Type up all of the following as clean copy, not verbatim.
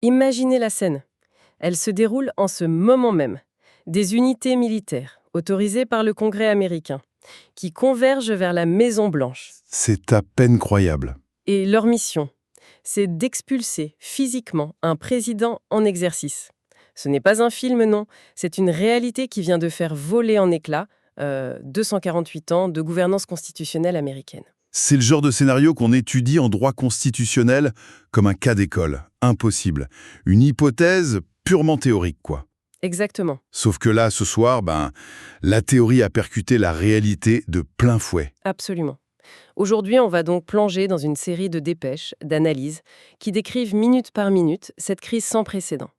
Imaginez la scène. Elle se déroule en ce moment même. Des unités militaires, autorisées par le Congrès américain, qui convergent vers la Maison-Blanche. C'est à peine croyable. Et leur mission, c'est d'expulser physiquement un président en exercice. Ce n'est pas un film, non. C'est une réalité qui vient de faire voler en éclats 248 ans de gouvernance constitutionnelle américaine. C'est le genre de scénario qu'on étudie en droit constitutionnel comme un cas d'école. Impossible. Une hypothèse purement théorique, quoi. Exactement. Sauf que là, ce soir, la théorie a percuté la réalité de plein fouet. Absolument. Aujourd'hui, on va donc plonger dans une série de dépêches, d'analyses, qui décrivent minute par minute cette crise sans précédent.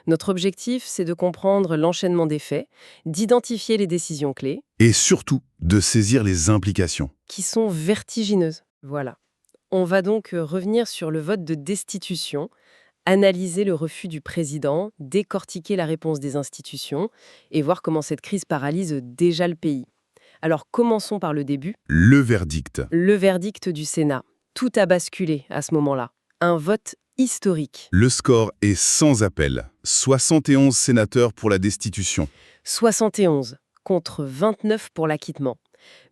Notre objectif, c'est de comprendre l'enchaînement des faits, d'identifier les décisions clés, Et surtout, de saisir les implications. qui sont vertigineuses. Voilà. On va donc revenir sur le vote de destitution, analyser le refus du président, décortiquer la réponse des institutions et voir comment cette crise paralyse déjà le pays. Alors commençons par le début. Le verdict. Le verdict du Sénat. Tout a basculé à ce moment-là. Un vote historique. Le score est sans appel. 71 sénateurs pour la destitution. 71 contre 29 pour l'acquittement.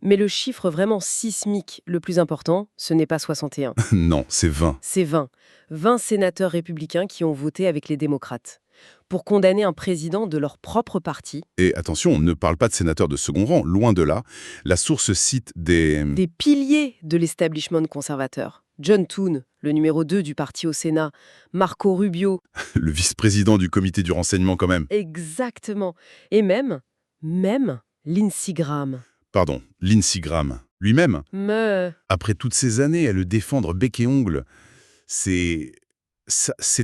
Mais le chiffre vraiment sismique, le plus important, ce n'est pas 61. Non, c'est 20. C'est 20. 20 sénateurs républicains qui ont voté avec les démocrates pour condamner un président de leur propre parti. Et attention, on ne parle pas de sénateurs de second rang, loin de là. La source cite des Piliers de l'establishment conservateur. John Toone, le numéro 2 du parti au Sénat, Marco Rubio. le vice-président du comité du renseignement quand même. Exactement. Et même Lindsey Graham. Pardon, Lindsey Graham. Lui-même, Me... après toutes ces années à le défendre bec et ongle, c'est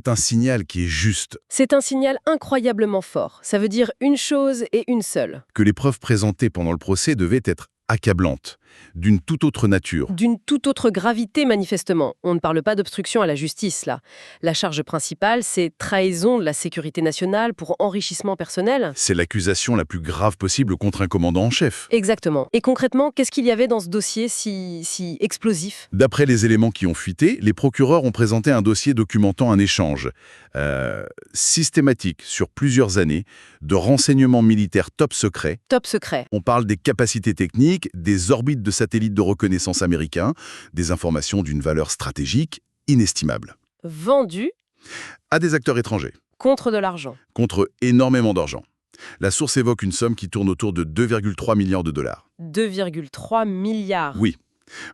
un signal qui est juste. C'est un signal incroyablement fort. Ça veut dire une chose et une seule. Que les preuves présentées pendant le procès devaient être accablantes, d'une toute autre nature. D'une toute autre gravité, manifestement. On ne parle pas d'obstruction à la justice, là. La charge principale, c'est trahison de la sécurité nationale pour enrichissement personnel. C'est l'accusation la plus grave possible contre un commandant en chef. Exactement. Et concrètement, qu'est-ce qu'il y avait dans ce dossier si explosif? D'après les éléments qui ont fuité, les procureurs ont présenté un dossier documentant un échange systématique sur plusieurs années de renseignements militaires top secrets. Top secret. On parle des capacités techniques, des orbites de satellites de reconnaissance américains, des informations d'une valeur stratégique inestimable. Vendu À des acteurs étrangers, contre de l'argent. contre énormément d'argent. La source évoque une somme qui tourne autour de 2,3 milliards de dollars. 2,3 milliards. Oui,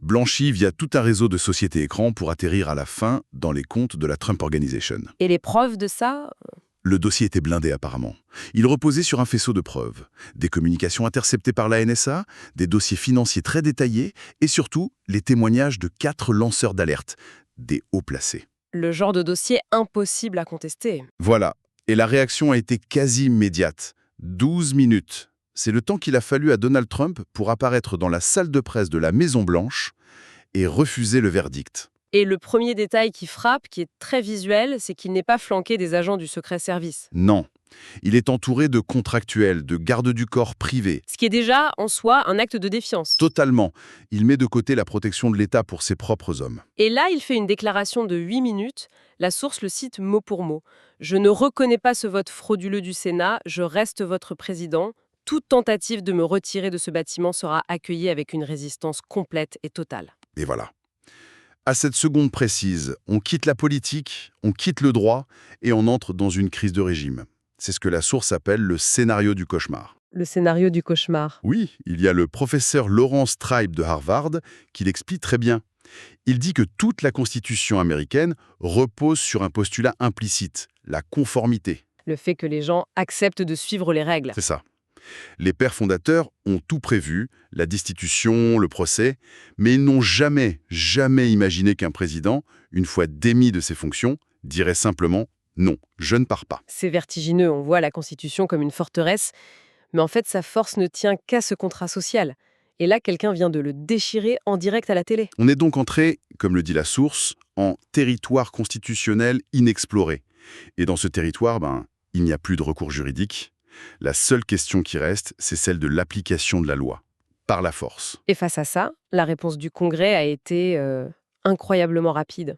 blanchi via tout un réseau de sociétés écrans pour atterrir à la fin dans les comptes de la Trump Organization. Et les preuves de ça? Le dossier était blindé apparemment. Il reposait sur un faisceau de preuves. Des communications interceptées par la NSA, des dossiers financiers très détaillés et surtout les témoignages de 4 lanceurs d'alerte, des hauts placés. Le genre de dossier impossible à contester. Voilà. Et la réaction a été quasi immédiate. 12 minutes. C'est le temps qu'il a fallu à Donald Trump pour apparaître dans la salle de presse de la Maison-Blanche et refuser le verdict. Et le premier détail qui frappe, qui est très visuel, c'est qu'il n'est pas flanqué des agents du secret service. Non. Il est entouré de contractuels, de gardes du corps privés. Ce qui est déjà, en soi, un acte de défiance. Totalement. Il met de côté la protection de l'État pour ses propres hommes. Et là, il fait une déclaration de 8 minutes. La source le cite mot pour mot. « Je ne reconnais pas ce vote frauduleux du Sénat. Je reste votre président. Toute tentative de me retirer de ce bâtiment sera accueillie avec une résistance complète et totale. » Et voilà. À cette seconde précise, on quitte la politique, on quitte le droit et on entre dans une crise de régime. C'est ce que la source appelle le scénario du cauchemar. Le scénario du cauchemar. Oui, il y a le professeur Lawrence Tribe de Harvard qui l'explique très bien. Il dit que toute la Constitution américaine repose sur un postulat implicite, la conformité. Le fait que les gens acceptent de suivre les règles. C'est ça. Les pères fondateurs ont tout prévu, la destitution, le procès, mais ils n'ont jamais imaginé qu'un président, une fois démis de ses fonctions, dirait simplement « non, je ne pars pas ». C'est vertigineux, on voit la Constitution comme une forteresse, mais en fait sa force ne tient qu'à ce contrat social. Et là, quelqu'un vient de le déchirer en direct à la télé. On est donc entré, comme le dit la source, en territoire constitutionnel inexploré. Et dans ce territoire, il n'y a plus de recours juridique. La seule question qui reste, c'est celle de l'application de la loi, par la force. Et face à ça, la réponse du Congrès a été incroyablement rapide.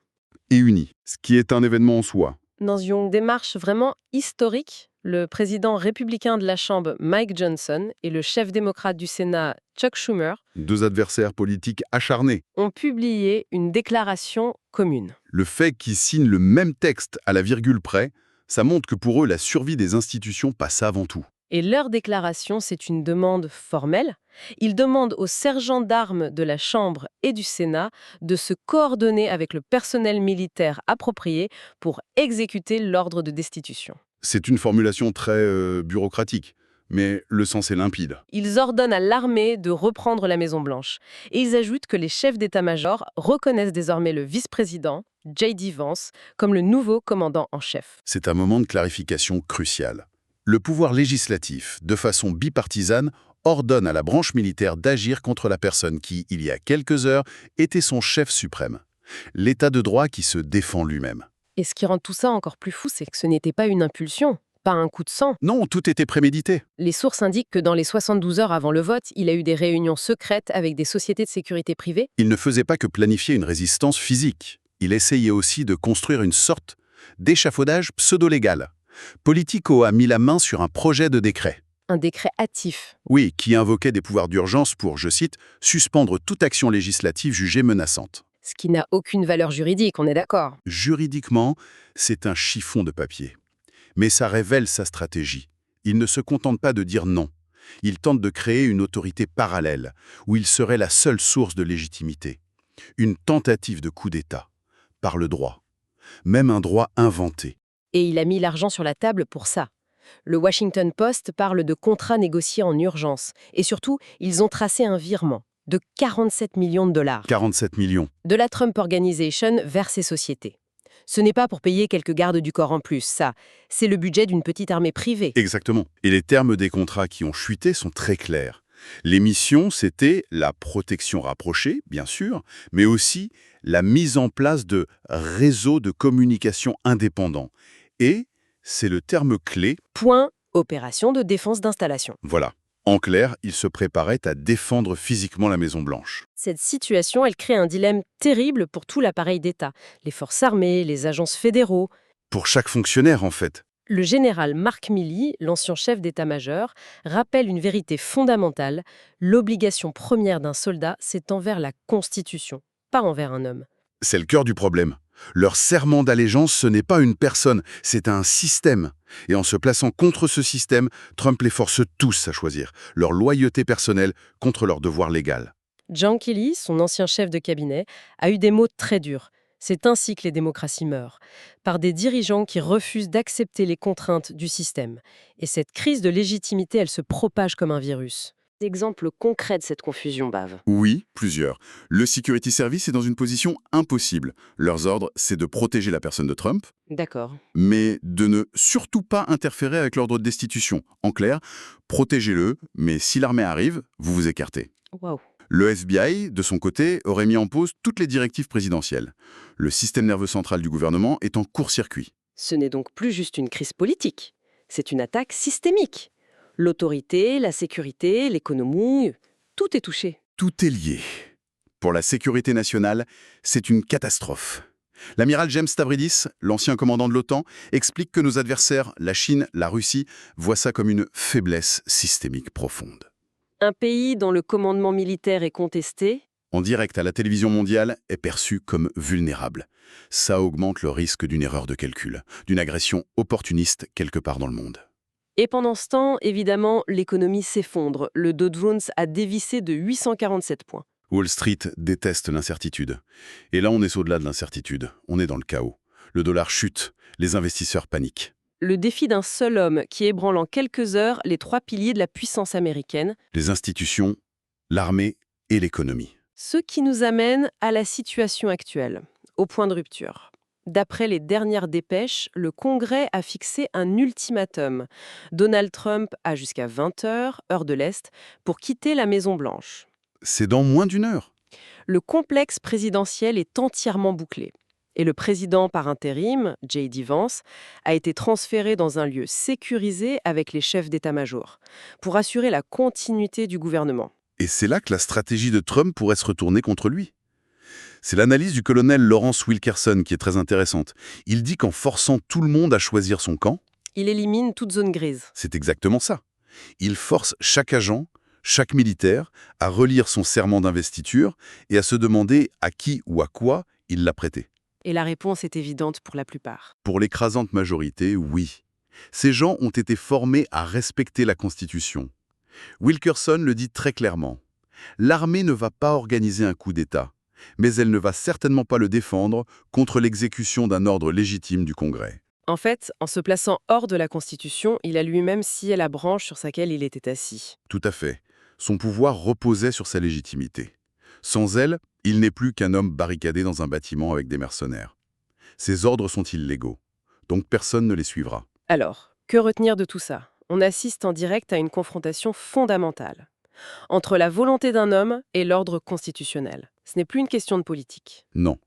Et unie, ce qui est un événement en soi. Dans une démarche vraiment historique, le président républicain de la Chambre, Mike Johnson, et le chef démocrate du Sénat, Chuck Schumer, Deux adversaires politiques acharnés. ont publié une déclaration commune. Le fait qu'ils signent le même texte à la virgule près, ça montre que pour eux, la survie des institutions passe avant tout. Et leur déclaration, c'est une demande formelle. Ils demandent aux sergents d'armes de la Chambre et du Sénat de se coordonner avec le personnel militaire approprié pour exécuter l'ordre de destitution. C'est une formulation très bureaucratique, mais le sens est limpide. Ils ordonnent à l'armée de reprendre la Maison-Blanche. Et ils ajoutent que les chefs d'état-major reconnaissent désormais le vice-président, J.D. Vance, comme le nouveau commandant en chef. C'est un moment de clarification crucial. Le pouvoir législatif, de façon bipartisane, ordonne à la branche militaire d'agir contre la personne qui, il y a quelques heures, était son chef suprême. L'état de droit qui se défend lui-même. Et ce qui rend tout ça encore plus fou, c'est que ce n'était pas une impulsion, pas un coup de sang. Non, tout était prémédité. Les sources indiquent que dans les 72 heures avant le vote, il a eu des réunions secrètes avec des sociétés de sécurité privées. Il ne faisait pas que planifier une résistance physique. Il essayait aussi de construire une sorte d'échafaudage pseudo-légal. Politico a mis la main sur un projet de décret. Un décret hâtif. Oui, qui invoquait des pouvoirs d'urgence pour, je cite, « suspendre toute action législative jugée menaçante ». Ce qui n'a aucune valeur juridique, on est d'accord. Juridiquement, c'est un chiffon de papier. Mais ça révèle sa stratégie. Il ne se contente pas de dire non. Il tente de créer une autorité parallèle, où il serait la seule source de légitimité. Une tentative de coup d'État, par le droit. Même un droit inventé. Et il a mis l'argent sur la table pour ça. Le Washington Post parle de contrats négociés en urgence. Et surtout, ils ont tracé un virement de 47 millions de dollars 47 millions. de la Trump Organization vers ces sociétés. Ce n'est pas pour payer quelques gardes du corps en plus, ça. C'est le budget d'une petite armée privée. Exactement. Et les termes des contrats qui ont chuté sont très clairs. Les missions, c'était la protection rapprochée, bien sûr, mais aussi la mise en place de réseaux de communication indépendants. Et, c'est le terme clé, Point, opération de défense d'installation. voilà. En clair, il se préparait à défendre physiquement la Maison-Blanche. Cette situation, elle crée un dilemme terrible pour tout l'appareil d'État. Les forces armées, les agences fédéraux. Pour chaque fonctionnaire, en fait. Le général Mark Milley, l'ancien chef d'état-major, rappelle une vérité fondamentale. L'obligation première d'un soldat, c'est envers la Constitution, pas envers un homme. C'est le cœur du problème. Leur serment d'allégeance, ce n'est pas une personne, c'est un système. Et en se plaçant contre ce système, Trump les force tous à choisir leur loyauté personnelle contre leur devoir légal. John Kelly, son ancien chef de cabinet, a eu des mots très durs. C'est ainsi que les démocraties meurent, par des dirigeants qui refusent d'accepter les contraintes du système. Et cette crise de légitimité, elle se propage comme un virus. Exemple concret de cette confusion, Bave. Oui, plusieurs. Le Security Service est dans une position impossible. Leurs ordres, c'est de protéger la personne de Trump, D'accord. mais de ne surtout pas interférer avec l'ordre de destitution. En clair, protégez-le, mais si l'armée arrive, vous vous écartez. Waouh. Le FBI, de son côté, aurait mis en pause toutes les directives présidentielles. Le système nerveux central du gouvernement est en court-circuit. Ce n'est donc plus juste une crise politique, c'est une attaque systémique. L'autorité, la sécurité, l'économie, tout est touché. Tout est lié. Pour la sécurité nationale, c'est une catastrophe. L'amiral James Stavridis, l'ancien commandant de l'OTAN, explique que nos adversaires, la Chine, la Russie, voient ça comme une faiblesse systémique profonde. Un pays dont le commandement militaire est contesté, En direct à la télévision mondiale, est perçu comme vulnérable. Ça augmente le risque d'une erreur de calcul, d'une agression opportuniste quelque part dans le monde. et pendant ce temps, évidemment, l'économie s'effondre. Le Dow Jones a dévissé de 847 points. Wall Street déteste l'incertitude. Et là, on est au-delà de l'incertitude. On est dans le chaos. Le dollar chute. Les investisseurs paniquent. Le défi d'un seul homme qui ébranle en quelques heures les trois piliers de la puissance américaine, Les institutions, l'armée et l'économie. ce qui nous amène à la situation actuelle, au point de rupture. D'après les dernières dépêches, le Congrès a fixé un ultimatum. Donald Trump a jusqu'à 20 heures, heure de l'Est, pour quitter la Maison-Blanche. C'est dans moins d'une heure. Le complexe présidentiel est entièrement bouclé. Et le président par intérim, J.D. Vance, a été transféré dans un lieu sécurisé avec les chefs d'état-major, pour assurer la continuité du gouvernement. Et c'est là que la stratégie de Trump pourrait se retourner contre lui. C'est l'analyse du colonel Lawrence Wilkerson qui est très intéressante. Il dit qu'en forçant tout le monde à choisir son camp, Il élimine toute zone grise. c'est exactement ça. Il force chaque agent, chaque militaire, à relire son serment d'investiture et à se demander à qui ou à quoi il l'a prêté. Et la réponse est évidente pour la plupart. Pour l'écrasante majorité, oui. Ces gens ont été formés à respecter la Constitution. Wilkerson le dit très clairement. L'armée ne va pas organiser un coup d'État, mais elle ne va certainement pas le défendre contre l'exécution d'un ordre légitime du Congrès. En fait, en se plaçant hors de la Constitution, il a lui-même scié la branche sur laquelle il était assis. Tout à fait. Son pouvoir reposait sur sa légitimité. Sans elle, il n'est plus qu'un homme barricadé dans un bâtiment avec des mercenaires. Ses ordres sont illégaux, donc personne ne les suivra. Alors, que retenir de tout ça? On assiste en direct à une confrontation fondamentale entre la volonté d'un homme et l'ordre constitutionnel. Ce n'est plus une question de politique. Non,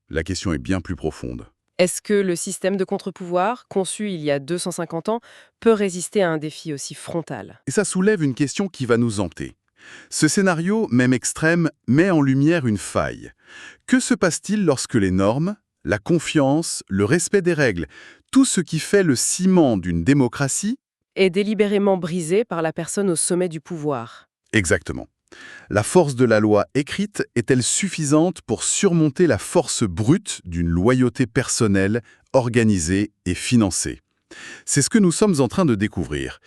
la question est bien plus profonde. Est-ce que le système de contre-pouvoir, conçu il y a 250 ans, peut résister à un défi aussi frontal? Et ça soulève une question qui va nous hanter. Ce scénario, même extrême, met en lumière une faille. Que se passe-t-il lorsque les normes, la confiance, le respect des règles, tout ce qui fait le ciment d'une démocratie? Est délibérément brisé par la personne au sommet du pouvoir. Exactement. La force de la loi écrite est-elle suffisante pour surmonter la force brute d'une loyauté personnelle, organisée et financée? C'est ce que nous sommes en train de découvrir.